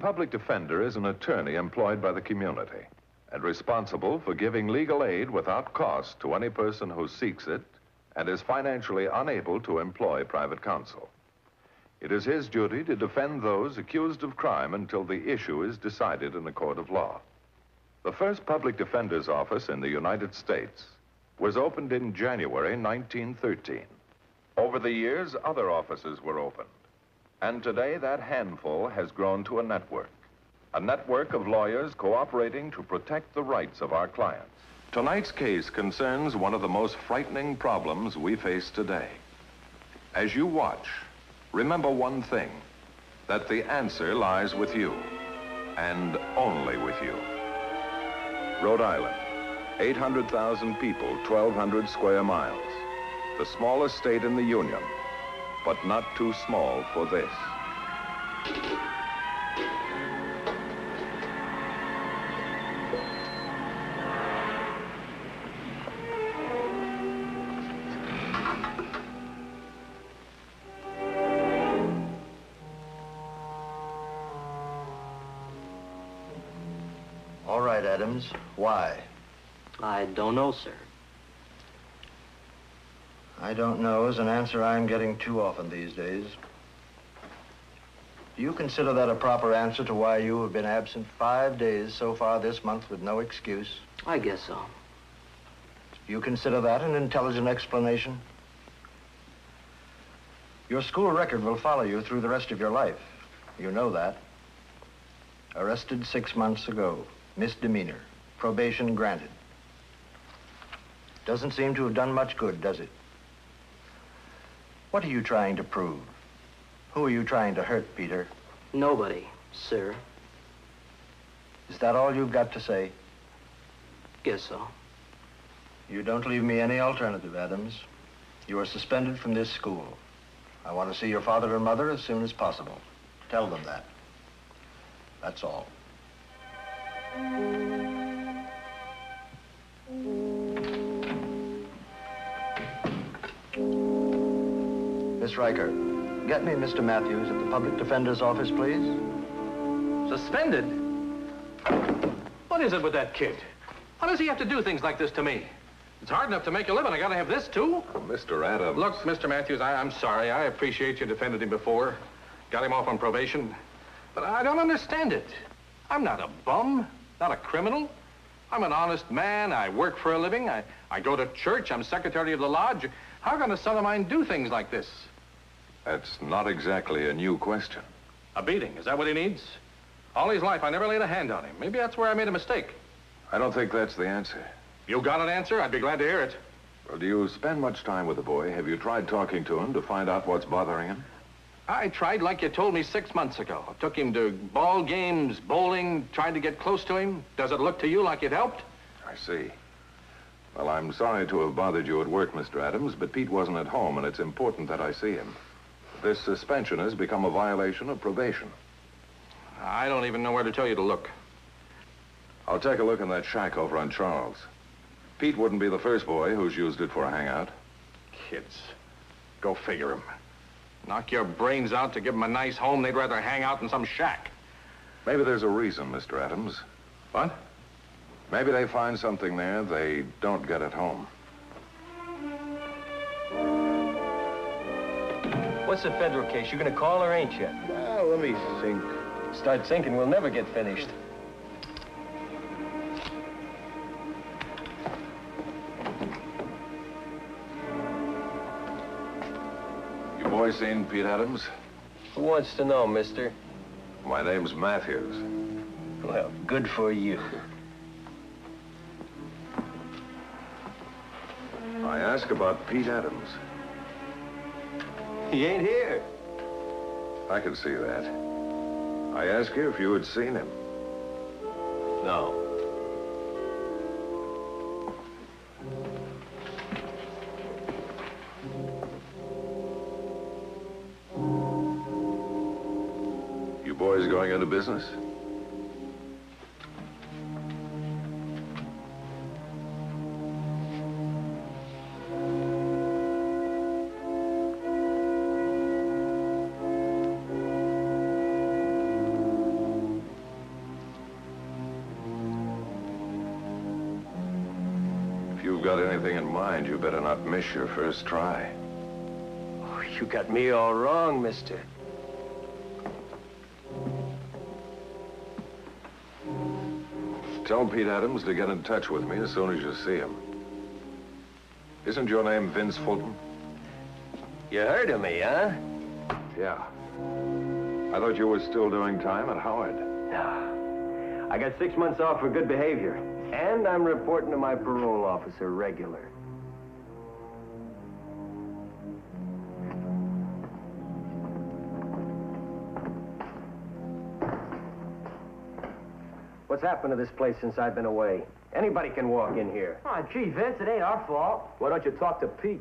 public defender is an attorney employed by the community and responsible for giving legal aid without cost to any person who seeks it and is financially unable to employ private counsel. It is his duty to defend those accused of crime until the issue is decided in a court of law. The first public defender's office in the United States was opened in January 1913. Over the years, other offices were opened. And today, that handful has grown to a network of lawyers cooperating to protect the rights of our clients. Tonight's case concerns one of the most frightening problems we face today. As you watch, remember one thing, that the answer lies with you, and only with you. Rhode Island, 800,000 people, 1,200 square miles. The smallest state in the Union, but not too small for this. All right, Adams. Why? I don't know, sir. I don't know is an answer I'm getting too often these days. Do you consider that a proper answer to why you have been absent 5 days so far this month with no excuse? I guess so. Do you consider that an intelligent explanation? Your school record will follow you through the rest of your life. You know that. Arrested 6 months ago. Misdemeanor. Probation granted. Doesn't seem to have done much good, does it? What are you trying to prove? Who are you trying to hurt, Peter? Nobody, sir. Is that all you've got to say? Guess so. You don't leave me any alternative, Adams. You are suspended from this school. I want to see your father and mother as soon as possible. Tell them that. That's all. Miss Riker, get me Mr. Matthews at the public defender's office, please. Suspended? What is it with that kid? Why does he have to do things like this to me? It's hard enough to make a living. I gotta have this, too? Mr. Adams. Look, Mr. Matthews, I'm sorry. I appreciate you defended him before. Got him off on probation. But I don't understand it. I'm not a bum, not a criminal. I'm an honest man. I work for a living. I go to church. I'm secretary of the lodge. How can a son of mine do things like this? That's not exactly a new question. A beating, is that what he needs? All his life, I never laid a hand on him. Maybe that's where I made a mistake. I don't think that's the answer. You got an answer? I'd be glad to hear it. Well, do you spend much time with the boy? Have you tried talking to him to find out what's bothering him? I tried like you told me 6 months ago. Took him to ball games, bowling, tried to get close to him. Does it look to you like it helped? I see. Well, I'm sorry to have bothered you at work, Mr. Adams, but Pete wasn't at home, and it's important that I see him. This suspension has become a violation of probation. I don't even know where to tell you to look. I'll take a look in that shack over on Charles. Pete wouldn't be the first boy who's used it for a hangout. Kids. Go figure 'em. Knock your brains out to give them a nice home. They'd rather hang out in some shack. Maybe there's a reason, Mr. Adams. What? Maybe they find something there they don't get at home. What's the federal case? You gonna call or ain't you? Well, let me think. Start thinking, we'll never get finished. You boys seen Pete Adams? Who wants to know, mister? My name's Matthews. Well, good for you. I ask about Pete Adams. He ain't here. I can see that. I ask you if you had seen him. No. You boys going into business? you've got anything in mind, you better not miss your first try. Oh, you got me all wrong, mister. Tell Pete Adams to get in touch with me as soon as you see him. Isn't your name Vince Fulton? You heard of me, huh? Yeah. I thought you were still doing time at Howard. No. I got 6 months off for good behavior. And I'm reporting to my parole officer regular. What's happened to this place since I've been away? Anybody can walk in here. Oh, gee, Vince, it ain't our fault. Why don't you talk to Pete?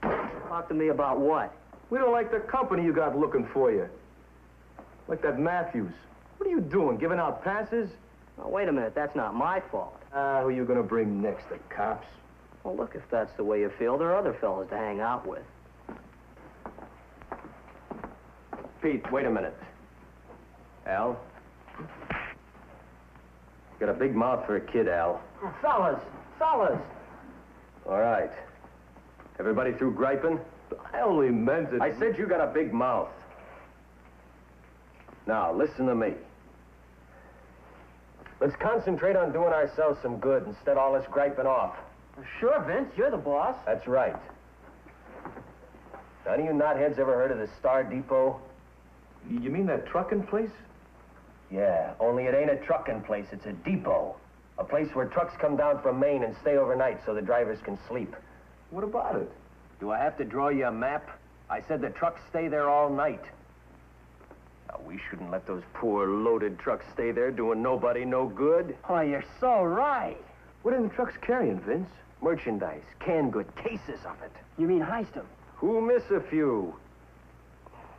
Talk to me about what? We don't like the company you got looking for you. Like that Matthews. What are you doing, giving out passes? Oh, wait a minute, that's not my fault. Who are you gonna bring next, the cops? Well, look, if that's the way you feel, there are other fellas to hang out with. Pete, wait a minute. Al? Got a big mouth for a kid, Al. Oh, fellas! All right. Everybody through griping? I only meant it. I said you got a big mouth. Now, listen to me. Let's concentrate on doing ourselves some good instead of all this griping off. Sure, Vince, you're the boss. That's right. None of you knotheads ever heard of the Star Depot? You mean that trucking place? Yeah, only it ain't a trucking place, it's a depot. A place where trucks come down from Maine and stay overnight so the drivers can sleep. What about it? Do I have to draw you a map? I said the trucks stay there all night. Now, we shouldn't let those poor loaded trucks stay there doing nobody no good. Oh, you're so right. What are the trucks carrying, Vince? Merchandise, canned good, cases of it. You mean heist them? Who'll miss a few?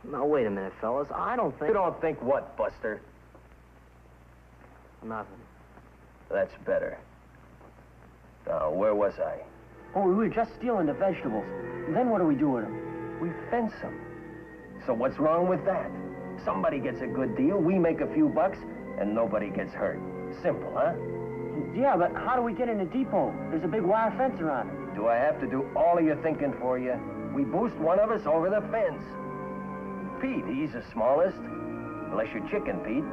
Now, wait a minute, fellas. I don't think... You don't think what, Buster? Nothing. That's better. Now, where was I? Oh, we were just stealing the vegetables. Then what do we do with them? We fence them. So what's wrong with that? Somebody gets a good deal, we make a few bucks, and nobody gets hurt. Simple, huh? Yeah, but how do we get in the depot? There's a big wire fence around it. Do I have to do all of your thinking for you? We boost one of us over the fence. Pete, he's the smallest. Unless you're chicken, Pete.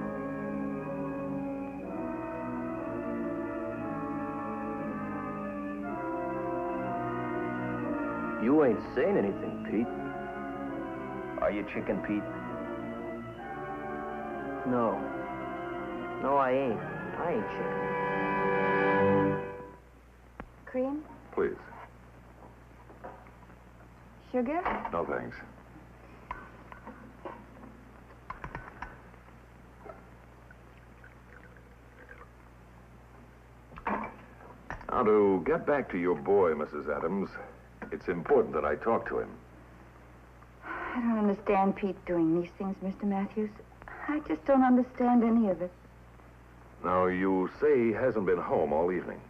You ain't saying anything, Pete. Are you chicken, Pete? No. No, I ain't. I ain't chicken. Cream? Please. Sugar? No, thanks. Now, to get back to your boy, Mrs. Adams, it's important that I talk to him. I don't understand Pete doing these things, Mr. Matthews. I just don't understand any of it. Now, you say he hasn't been home all evening.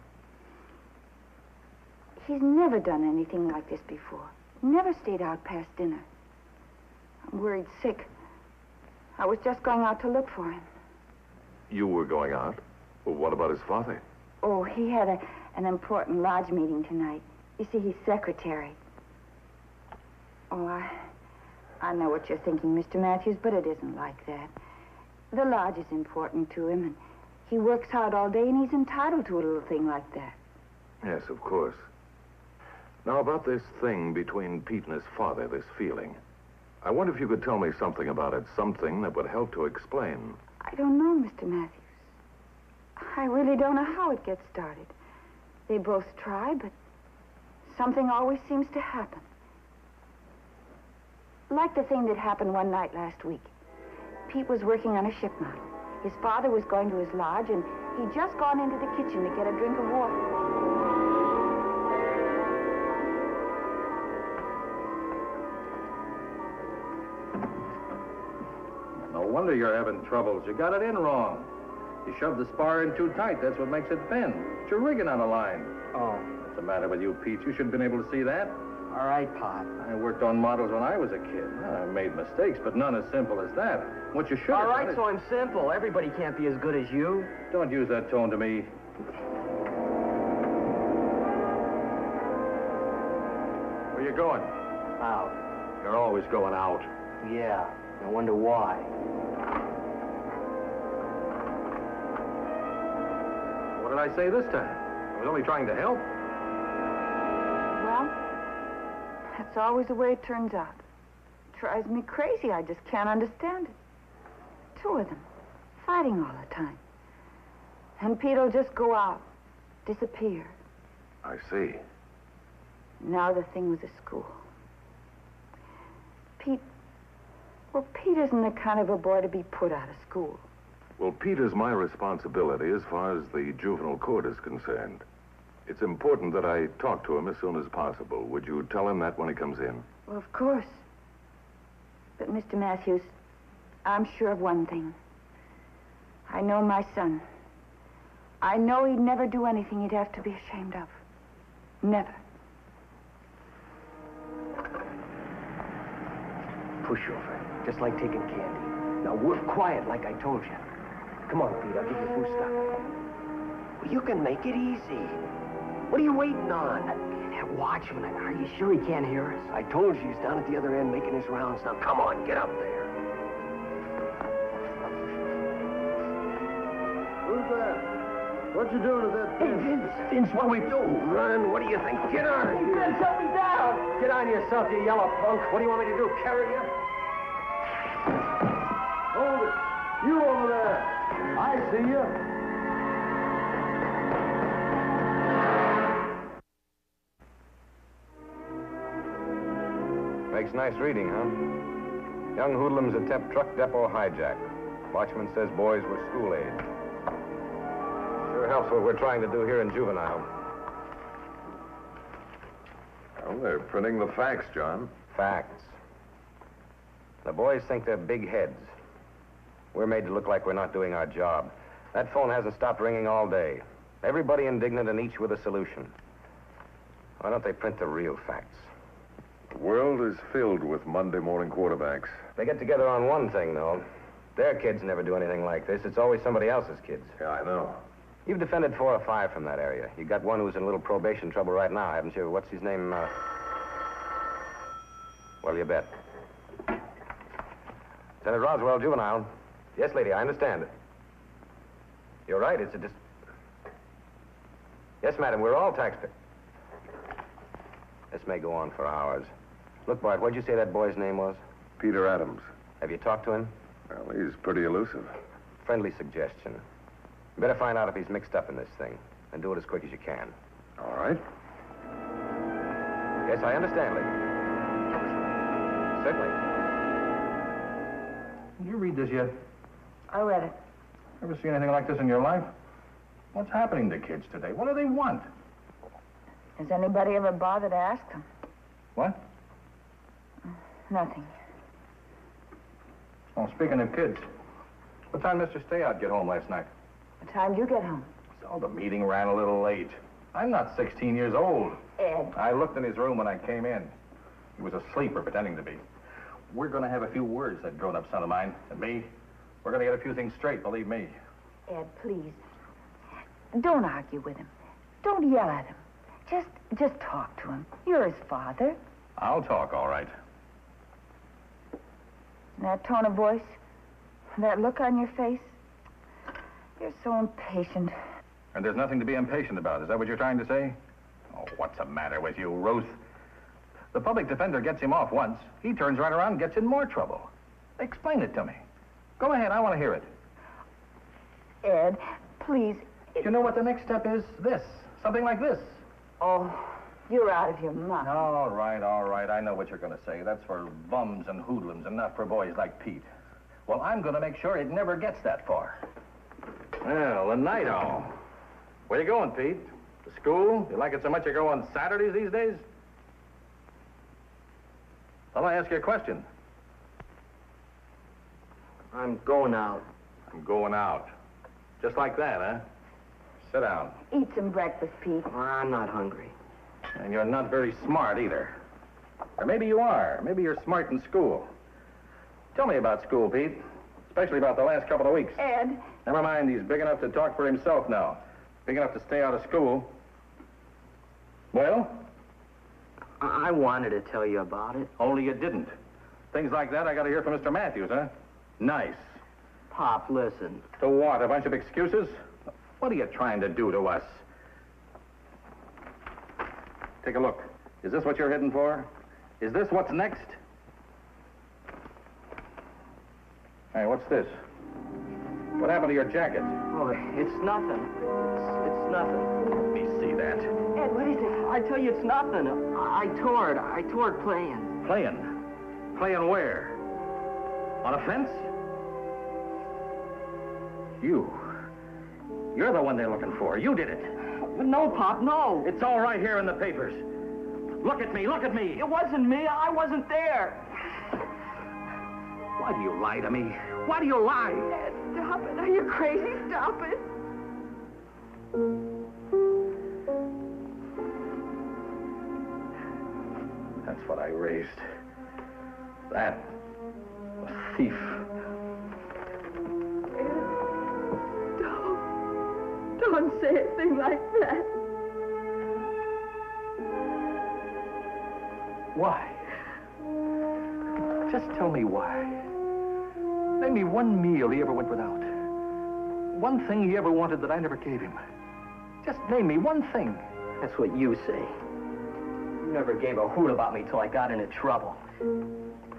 He's never done anything like this before. Never stayed out past dinner. I'm worried sick. I was just going out to look for him. You were going out? Well, what about his father? Oh, he had an important lodge meeting tonight. You see, he's secretary. Oh, I know what you're thinking, Mr. Matthews, but it isn't like that. The lodge is important to him, and he works hard all day, and he's entitled to a little thing like that. Yes, of course. Now, about this thing between Pete and his father, this feeling. I wonder if you could tell me something about it, something that would help to explain. I don't know, Mr. Matthews. I really don't know how it gets started. They both try, but something always seems to happen. Like the thing that happened one night last week. Pete was working on a ship model. His father was going to his lodge, and he'd just gone into the kitchen to get a drink of water. No wonder you're having troubles. You got it in wrong. You shoved the spar in too tight. That's what makes it bend. It's your rigging on the line. Oh, What's the matter with you, Pete? You should have been able to see that. all right, Pop. I worked on models when I was a kid. I made mistakes, but none as simple as that. What you should have All right, done so I'm simple. Everybody can't be as good as you. Don't use that tone to me. Where you going? Out. You're always going out. Yeah. I wonder why. What did I say this time? I was only trying to help. Well, that's always the way it turns out. It drives me crazy. I just can't understand it. Two of them, fighting all the time. And Pete'll just go out, disappear. I see. Now the thing with the school. Pete isn't the kind of a boy to be put out of school. Well, Pete is my responsibility as far as the juvenile court is concerned. It's important that I talk to him as soon as possible. Would you tell him that when he comes in? Well, of course. But, Mr. Matthews, I'm sure of one thing. I know my son. I know he'd never do anything he'd have to be ashamed of. Never. Pushover. Just like taking candy. Now, work quiet like I told you. Come on, Pete, I'll give you food stuff. Well, you can make it easy. What are you waiting on? That watchman, are you sure he can't hear us? I told you he's down at the other end making his rounds. Now, come on, get up there. Who's that? What you doing to that Hey, Vince, what do we do? Run, what do you think? Get on! Vince, help me down! Get on yourself, you yellow punk. What do you want me to do, carry you? Hold it. You over there. I see you. Makes nice reading, huh? Young hoodlums attempt truck depot hijack. Watchman says boys were school age. Sure helps what we're trying to do here in juvenile. Well, they're printing the facts, John. Facts. The boys think they're big heads. We're made to look like we're not doing our job. That phone hasn't stopped ringing all day. Everybody indignant and each with a solution. Why don't they print the real facts? The world is filled with Monday morning quarterbacks. They get together on one thing, though. Their kids never do anything like this. It's always somebody else's kids. Yeah, I know. You've defended 4 or 5 from that area. You got one who's in a little probation trouble right now, haven't you? What's his name? Well, you bet. Lieutenant Roswell, juvenile. Yes, lady, I understand. You're right, it's a Yes, madam, we're all taxpayers. This may go on for hours. Look, Bart, what'd you say that boy's name was? Peter Adams. Have you talked to him? Well, he's pretty elusive. Friendly suggestion. You better find out if he's mixed up in this thing, and do it as quick as you can. All right. Yes, I understand, lady. Certainly. Did you read this yet? I read it. Ever see anything like this in your life? What's happening to kids today? What do they want? Has anybody ever bothered to ask them? What? Nothing. Oh, speaking of kids, what time Mr. Stayout get home last night? What time did you get home? Oh, the meeting ran a little late. I'm not 16 years old. Ed. I looked in his room when I came in. He was asleep or pretending to be. We're going to have a few words, that grown-up son of mine and me. We're going to get a few things straight, believe me. Ed, please. Don't argue with him. Don't yell at him. Just talk to him. You're his father. I'll talk, all right. That tone of voice, that look on your face, you're so impatient. And there's nothing to be impatient about. Is that what you're trying to say? Oh, what's the matter with you, Ruth? The public defender gets him off once. He turns right around and gets in more trouble. Explain it to me. Go ahead, I want to hear it. Ed, please. You know what the next step is? This. Something like this. Oh, you're out of your mind. All right. I know what you're going to say. That's for bums and hoodlums and not for boys like Pete. Well, I'm going to make sure it never gets that far. Well, the night owl. Where you going, Pete? To school? You like it so much you go on Saturdays these days? Well, I ask you a question. I'm going out. I'm going out. Just like that, huh? Sit down. Eat some breakfast, Pete. I'm not hungry. And you're not very smart either. Or maybe you are. Maybe you're smart in school. Tell me about school, Pete. Especially about the last couple of weeks. Ed. Never mind, he's big enough to talk for himself now. Big enough to stay out of school. Well? I wanted to tell you about it. Only you didn't. Things like that I got to hear from Mr. Matthews, huh? Nice. Pop, listen. To what? A bunch of excuses? What are you trying to do to us? Take a look. Is this what you're heading for? Is this what's next? Hey, what's this? What happened to your jacket? Oh, it's nothing. It's nothing. Let me see that. Ed, what is it? I tell you, it's nothing. I tore it. I tore it playing. Playing? Playing where? On a fence? You're the one they're looking for. You did it. No, Pop, no. It's all right here in the papers. Look at me, look at me. It wasn't me. I wasn't there. Why do you lie to me? Why do you lie? Ed, stop it. Are you crazy? Stop it. That's what I raised. That. A thief. Don't say a thing like that. Why? Just tell me why. Name me one meal he ever went without. One thing he ever wanted that I never gave him. Just name me one thing. That's what you say. You never gave a hoot about me till I got into trouble.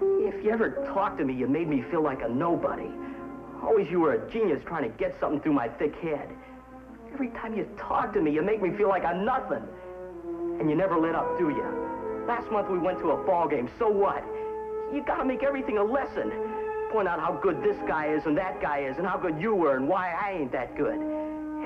If you ever talked to me, you made me feel like a nobody. Always you were a genius trying to get something through my thick head. Every time you talk to me, you make me feel like I'm nothing. And you never let up, do you? Last month we went to a ball game, so what? You gotta make everything a lesson. Point out how good this guy is and that guy is and how good you were and why I ain't that good.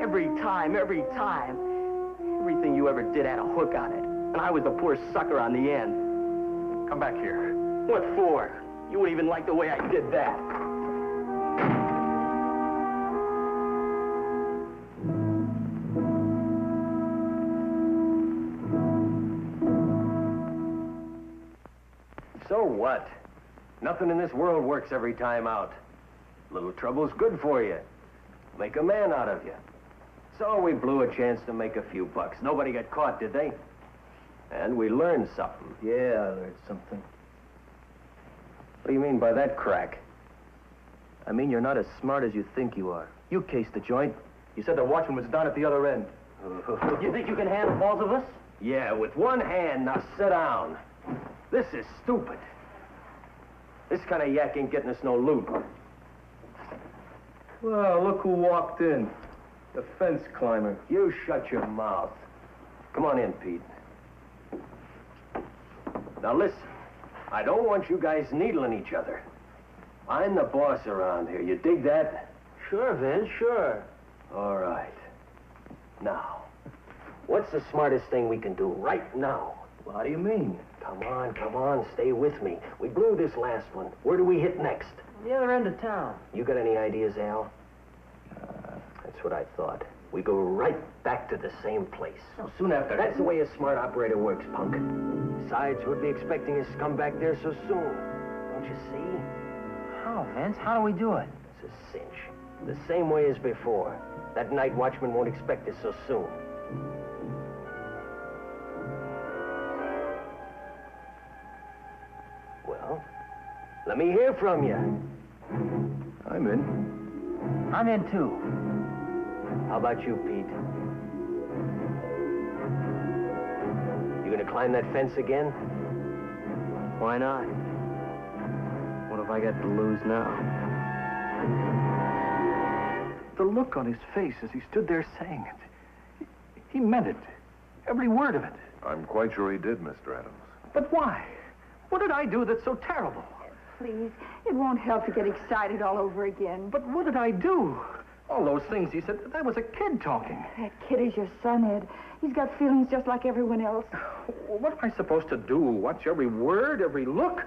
Every time. Everything you ever did had a hook on it. And I was the poor sucker on the end. Come back here. What for? You wouldn't even like the way I did that. So what? Nothing in this world works every time out. Little trouble's good for you. Make a man out of you. So we blew a chance to make a few bucks. Nobody got caught, did they? And we learned something. Yeah, I learned something. What do you mean by that, crack? I mean you're not as smart as you think you are. You cased the joint. You said the watchman was down at the other end. You think you can handle both of us? Yeah, with one hand. Now sit down. This is stupid. This kind of yak ain't getting us no loot. Well, look who walked in. The fence climber. You shut your mouth. Come on in, Pete. Now listen, I don't want you guys needling each other. I'm the boss around here. You dig that? Sure, Vince, sure. All right. Now, what's the smartest thing we can do right now? What do you mean? Come on, stay with me. We blew this last one. Where do we hit next? The other end of town. You got any ideas, Al? That's what I thought. We go right back to the same place. Well, soon after. That's the way a smart operator works, punk. Besides, who'd be expecting us to come back there so soon? Don't you see? How, Vince? How do we do it? It's a cinch. The same way as before. That night watchman won't expect us so soon. Well, let me hear from you. I'm in. I'm in, too. How about you, Pete? You gonna climb that fence again? Why not? What have I got to lose now? The look on his face as he stood there saying it. He meant it. Every word of it. I'm quite sure he did, Mr. Adams. But why? What did I do that's so terrible? Please, it won't help to get excited all over again. But what did I do? All those things he said, that was a kid talking. That kid is your son, Ed. He's got feelings just like everyone else. What am I supposed to do? Watch every word, every look?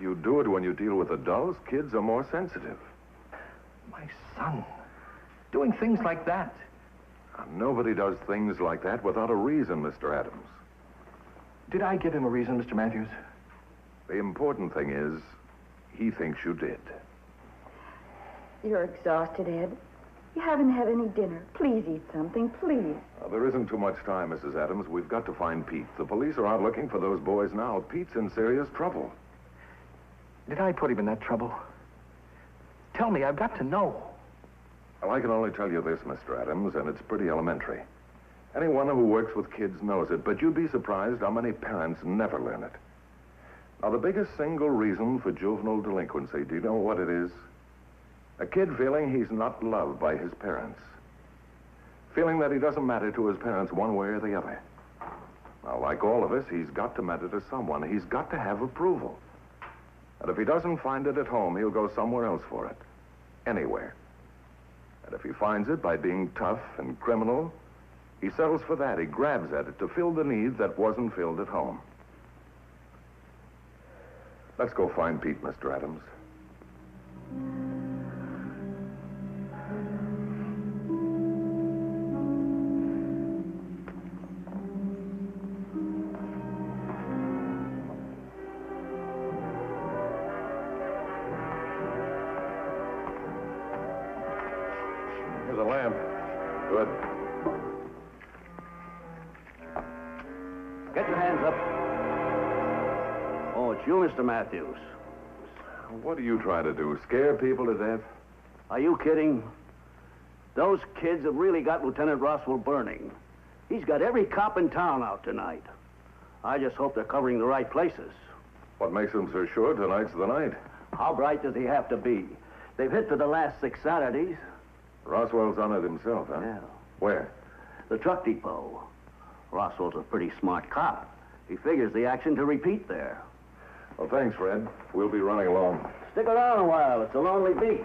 You do it when you deal with adults. Kids are more sensitive. My son, doing things like that. Nobody does things like that without a reason, Mr. Adams. Did I give him a reason, Mr. Matthews? The important thing is, he thinks you did. You're exhausted, Ed. You haven't had any dinner. Please eat something, please. There isn't too much time, Mrs. Adams. We've got to find Pete. The police are out looking for those boys now. Pete's in serious trouble. Did I put him in that trouble? Tell me, I've got to know. Well, I can only tell you this, Mr. Adams, and it's pretty elementary. Anyone who works with kids knows it, but you'd be surprised how many parents never learn it. Now, the biggest single reason for juvenile delinquency, do you know what it is? A kid feeling he's not loved by his parents. Feeling that he doesn't matter to his parents one way or the other. Now, like all of us, he's got to matter to someone. He's got to have approval. And if he doesn't find it at home, he'll go somewhere else for it. Anywhere. And if he finds it by being tough and criminal, he settles for that. He grabs at it to fill the need that wasn't filled at home. Let's go find Pete, Mr. Adams. Here's a lamp. Good. Get your hands up. Oh, it's you, Mr. Matthews. What do you try to do? Scare people to death? Are you kidding? Those kids have really got Lieutenant Roswell burning. He's got every cop in town out tonight. I just hope they're covering the right places. What makes them so sure tonight's the night? How bright does he have to be? They've hit for the last 6 Saturdays. Roswell's on it himself, huh? Yeah. Where? The truck depot. Roswell's a pretty smart cop. He figures the action to repeat there. Well, thanks, Fred. We'll be running along. Stick around a while. It's a lonely beat.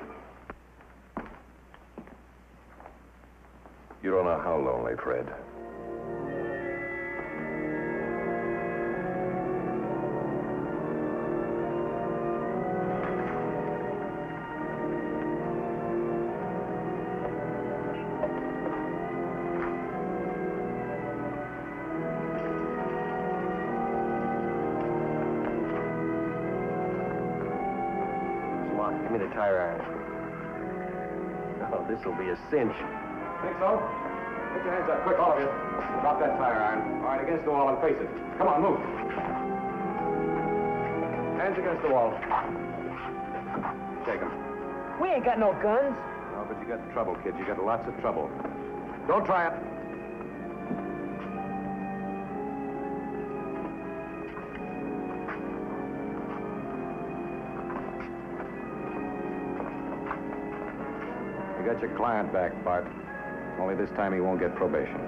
You don't know how lonely, Fred. Give me the tire iron. Oh, this'll be a cinch. Think so? Put your hands up, quick, all of you. Drop that tire iron. All right, against the wall and face it. Come on, move. Hands against the wall. Take them. We ain't got no guns. No, but you got trouble, kid. You got lots of trouble. Don't try it. You got your client back, Bart. Only this time he won't get probation.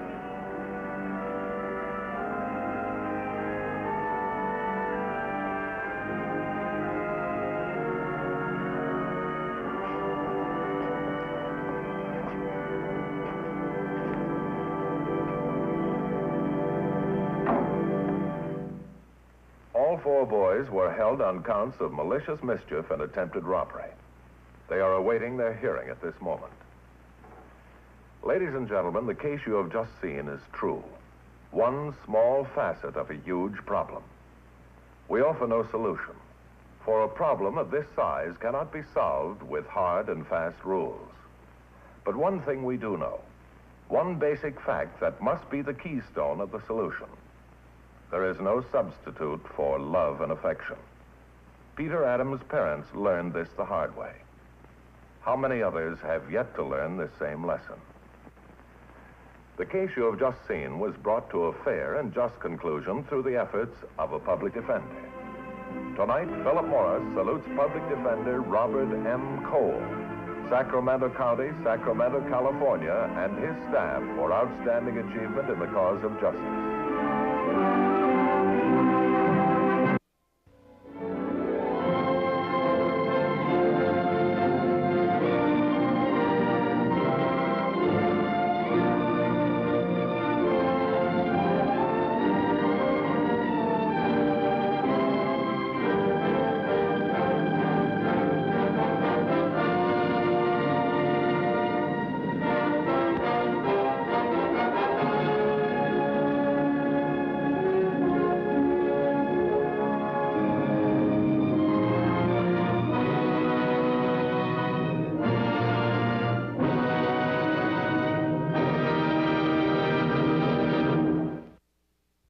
All 4 boys were held on counts of malicious mischief and attempted robbery. They are awaiting their hearing at this moment. Ladies and gentlemen, the case you have just seen is true. One small facet of a huge problem. We offer no solution, for a problem of this size cannot be solved with hard and fast rules. But one thing we do know, one basic fact that must be the keystone of the solution. There is no substitute for love and affection. Peter Adams' parents learned this the hard way. How many others have yet to learn this same lesson? The case you have just seen was brought to a fair and just conclusion through the efforts of a public defender. Tonight, Philip Morris salutes Public Defender Robert M. Cole, Sacramento County, Sacramento, California, and his staff for outstanding achievement in the cause of justice.